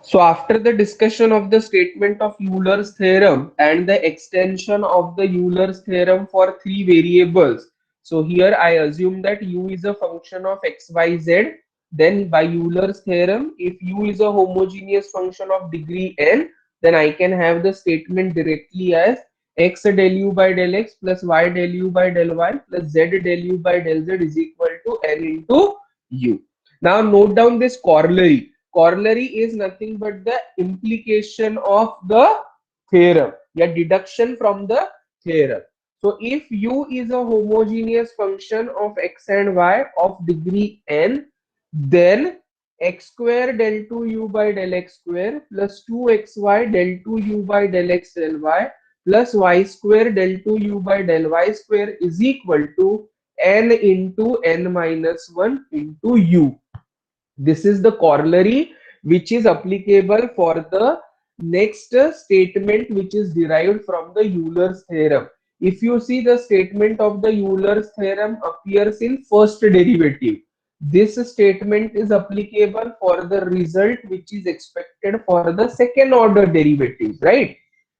So after the discussion of the statement of Euler's theorem and the extension of the Euler's theorem for three variables, so here I assume that u is a function of x, y, z. Then by Euler's theorem, if u is a homogeneous function of degree n, then I can have the statement directly as x del u by del x plus y del u by del y plus z del u by del z is equal to n into u. Now note down this corollary. Corollary is nothing but the implication of the theorem, yeah, deduction from the theorem. So if u is a homogeneous function of x and y of degree n, then x square del 2u by del x square plus 2xy del 2u by del x del y plus y square del 2u by del y square is equal to n into n minus 1 into u. This is the corollary which is applicable for the next statement which is derived from the Euler's theorem. If you see, the statement of the Euler's theorem appears in first derivative. This statement is applicable for the result which is expected for the second order derivatives, right?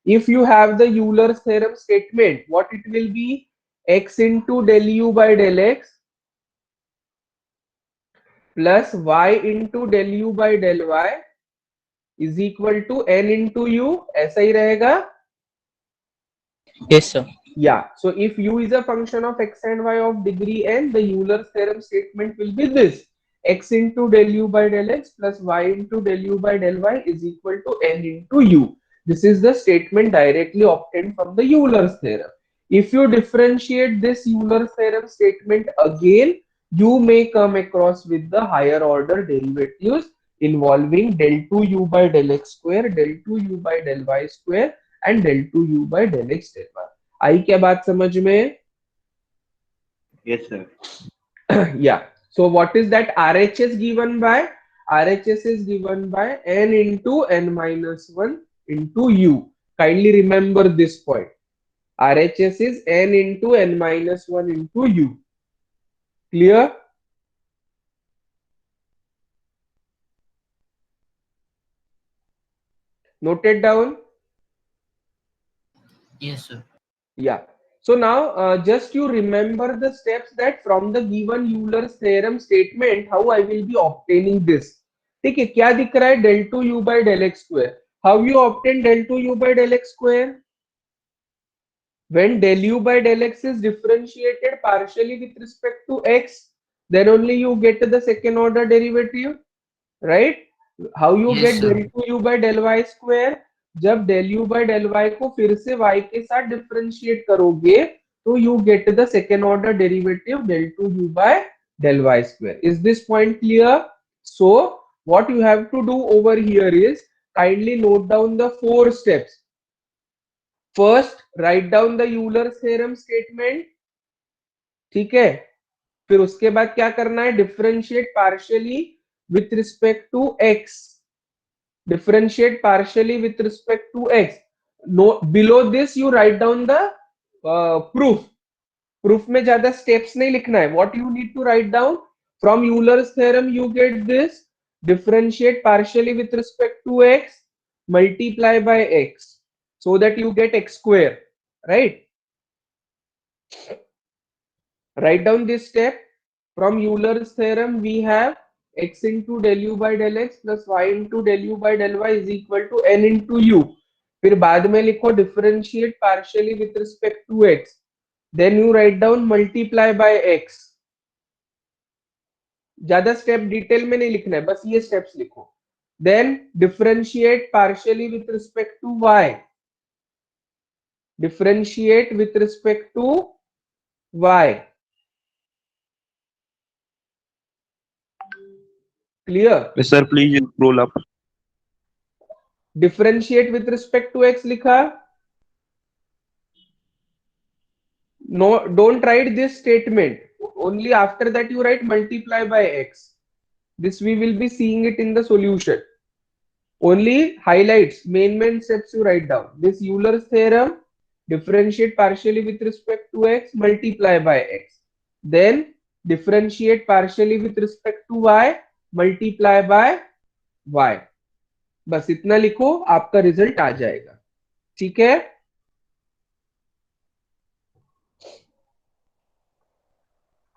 If you have the Euler's theorem statement, what it will be? X into del u by del x plus y into del u by del y is equal to n into u. ऐसा ही रहेगा. Yes, sir. Yeah, so if u is a function of x and y of degree n, the Euler's theorem statement will be this: x into del u by del x plus y into del u by del y is equal to n into u. This is the statement directly obtained from the Euler's theorem. If you differentiate this Euler's theorem statement again, you may come across with the higher order derivatives involving del 2u by del x square, del 2u by del y square and del 2u by del x del y. आई क्या बात समझ में? Yes, sir. Yeah. So what is that RHS given by? RHS is given by n into n minus 1 into u. Kindly remember this point. RHS is n into n minus 1 into u. Clear? Noted down? Yes, sir. Yeah. So now just you remember the steps that from the given Euler's theorem statement, how I will be obtaining this. ठीक है, क्या दिख रहा है? del 2u by del x square. How you obtain del 2u by del x square? When del u by del x is differentiated partially with respect to x, then only you get the second order derivative, right? How you Yes, get sir. del 2u by del y square? जब del u by del y को फिर से y के साथ differentiate करोगे तो you get the second order derivative del 2u by del y square. Is this point clear? So what you have to do over here is kindly note down the four steps. First, write down the Euler's theorem statement. ठीक है, फिर उसके बाद क्या करना है? Differentiate partially with respect to x. Differentiate partially with respect to x. No, below this you write down the proof. Proof में ज्यादा steps नहीं लिखना है. What you need to write down? From Euler's theorem you get this: differentiate partially with respect to x, multiply by x, so that you get x square, right? Write down this step. From Euler's theorem we have x into del u by del x plus y into del u by del y is equal to n into u. फिर बाद में लिखो differentiate partially with respect to x. Then you write down multiply by x. ज्यादा step detail में नहीं लिखना है, बस ये स्टेप्स लिखो. Then differentiate partially with respect to y. Differentiate with respect to y. Clear? Yes, sir. Please scroll up. Differentiate with respect to x लिखा. No, don't write this statement. Only after that you write multiply by x. This we will be seeing it in the solution. Only highlights, main steps you write down. This Euler's theorem, differentiate partially with respect to x, multiply by x. Then differentiate partially with respect to y, multiply by y. बस इतना लिखो, आपका result आ जाएगा। ठीक है,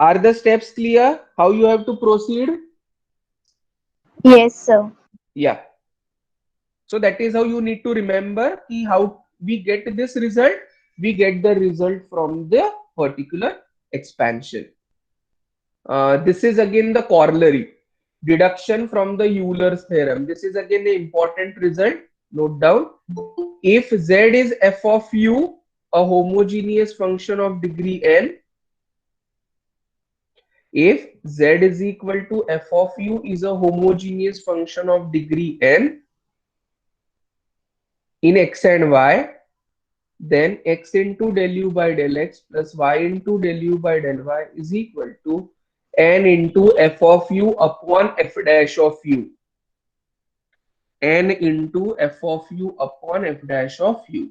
are the steps clear how you have to proceed? Yes, sir. या, so that is how you need to remember ki how we get this result. We get the result from the particular expansion. This is again the corollary, deduction from the Euler's theorem. This is again an important result. Note down, if z is f of u, a homogeneous function of degree n, if z is equal to f of u is a homogeneous function of degree n in x and y, then x into del u by del x plus y into del u by del y is equal to n into f of u upon f dash of u. N into f of u upon f dash of u.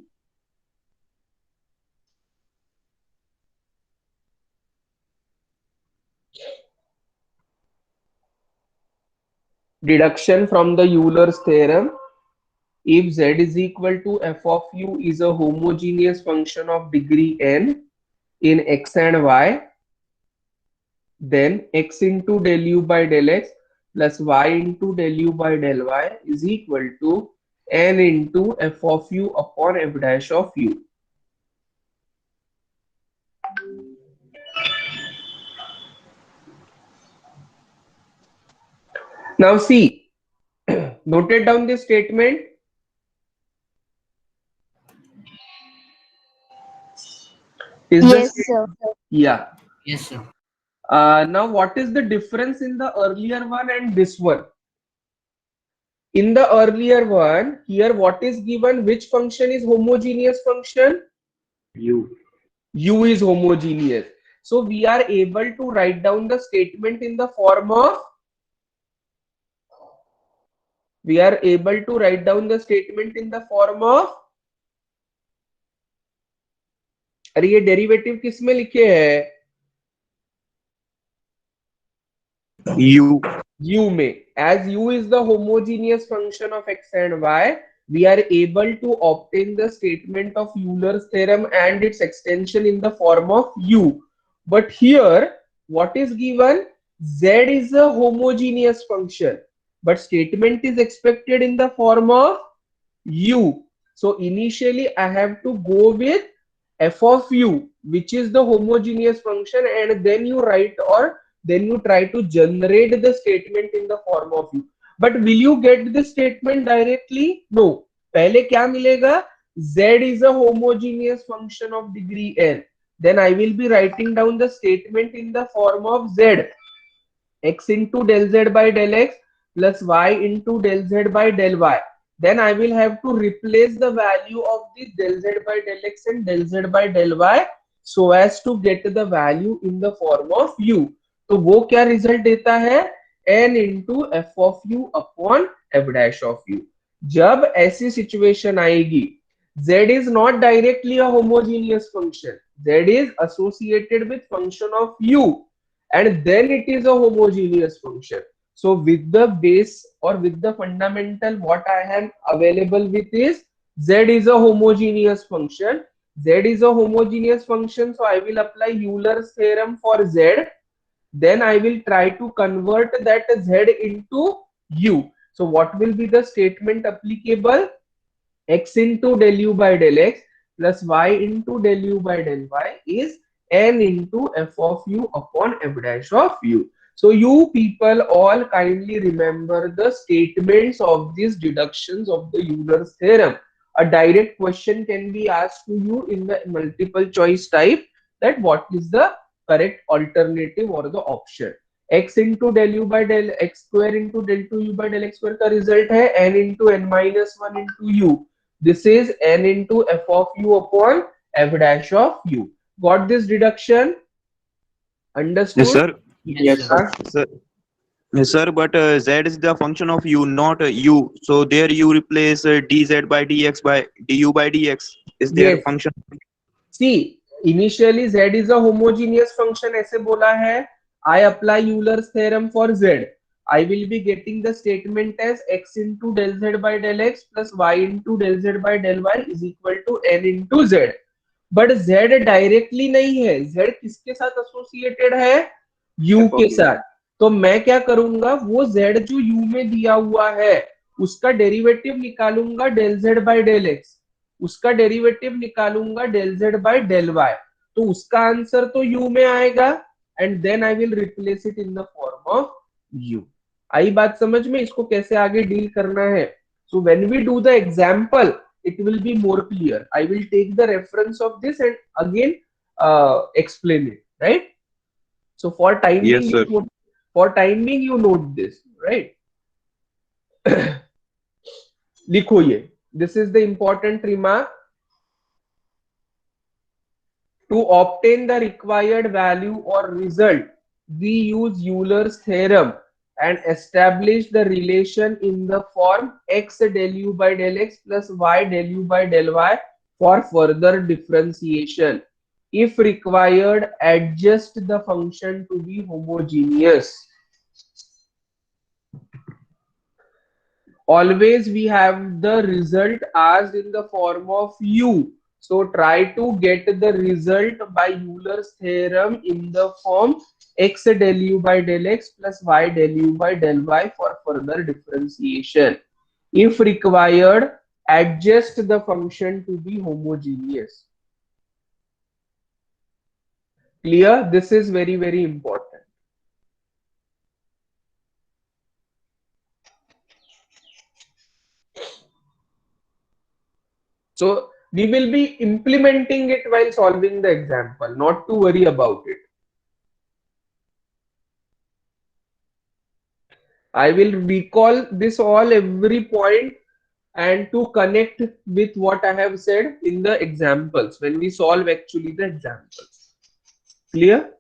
Deduction from the Euler's theorem. If z is equal to f of u is a homogeneous function of degree n in x and y, then x into del u by del x plus y into del u by del y is equal to n into f of u upon f dash of u. Now see, noted down this statement. Is Yes, this sir. yeah? Yes, sir. Now what is the difference in the earlier one and this one? In the earlier one, here what is given? Which function is homogeneous function? U. U is homogeneous. So we are able to write down the statement in the form of, we are able to write down the statement in the form of, अरे ये derivative किस में लिखे हैं? U. U में. As U is the homogeneous function of x and y, we are able to obtain the statement of Euler's theorem and its extension in the form of U. But here, what is given? Z is a homogeneous function, but statement is expected in the form of U. So initially, I have to go with f of u, which is the homogeneous function, and then you write, or then you try to generate the statement in the form of u. But will you get the statement directly? No. पहले क्या मिलेगा? Z is a homogeneous function of degree n. Then I will be writing down the statement in the form of z, x into del z by del x plus y into del z by del y. Then I will have to replace the value of the del z by del x and del z by del y so as to get the value in the form of u. तो वो क्या result देता है? n into f of u upon f dash of u. जब ऐसी situation आएगी, z is not directly a homogeneous function, z is associated with function of u, and then it is a homogeneous function. So with the base or with the fundamental, what I am available with is z is a homogeneous function. Z is a homogeneous function, so I will apply Euler's theorem for z. Then I will try to convert that z into u. So what will be the statement applicable? X into del u by del x plus y into del u by del y is n into f of u upon f dash of u. So you people all kindly remember the statements of these deductions of the Euler's theorem. A direct question can be asked to you in the multiple choice type, that what is the correct alternative or the option. X into del u by del x square into del 2u by del x square का result है n into n minus 1 into u. This is n into f of u upon f dash of u. Got this deduction? Understood? Yes, sir. Yes, sir. Sir. Yes, sir. But Z is the function of U, not U. So there you replace dz by dx by du by dx. Is there Yes. function? See, initially z is a homogeneous function ऐसे बोला है. I apply Euler's theorem for z. I will be getting the statement as x into del z by del x plus y into del z by del y is equal to n into z. But z directly नहीं है, z किसके साथ associated है, u f के of u. साथ. तो मैं क्या करूंगा, वो z जो u में दिया हुआ है उसका डेरिवेटिव निकालूंगा del z by del x, उसका डेरिवेटिव निकालूंगा del z by del y. तो उसका आंसर तो u में आएगा and then I will replace it in the form of u. आई बात समझ में, इसको कैसे आगे डील करना है. So when we do the example it will be more clear. I will take the reference of this and again explain it, right? So for time Yes, being, sir. for time being you note this, right? लिखो ये, this is the important remark. To obtain the required value or result, we use Euler's theorem and establish the relation in the form x del u by del x plus y del u by del y for further differentiation. If required, adjust the function to be homogeneous. Always we have the result asked in the form of u. So try to get the result by Euler's theorem in the form x del u by del x plus y del u by del y for further differentiation. If required, adjust the function to be homogeneous. Clear? This is very, very important. So we will be implementing it while solving the example, not to worry about it. I will recall this all every point and to connect with what I have said in the examples when we solve actually the examples. Clear?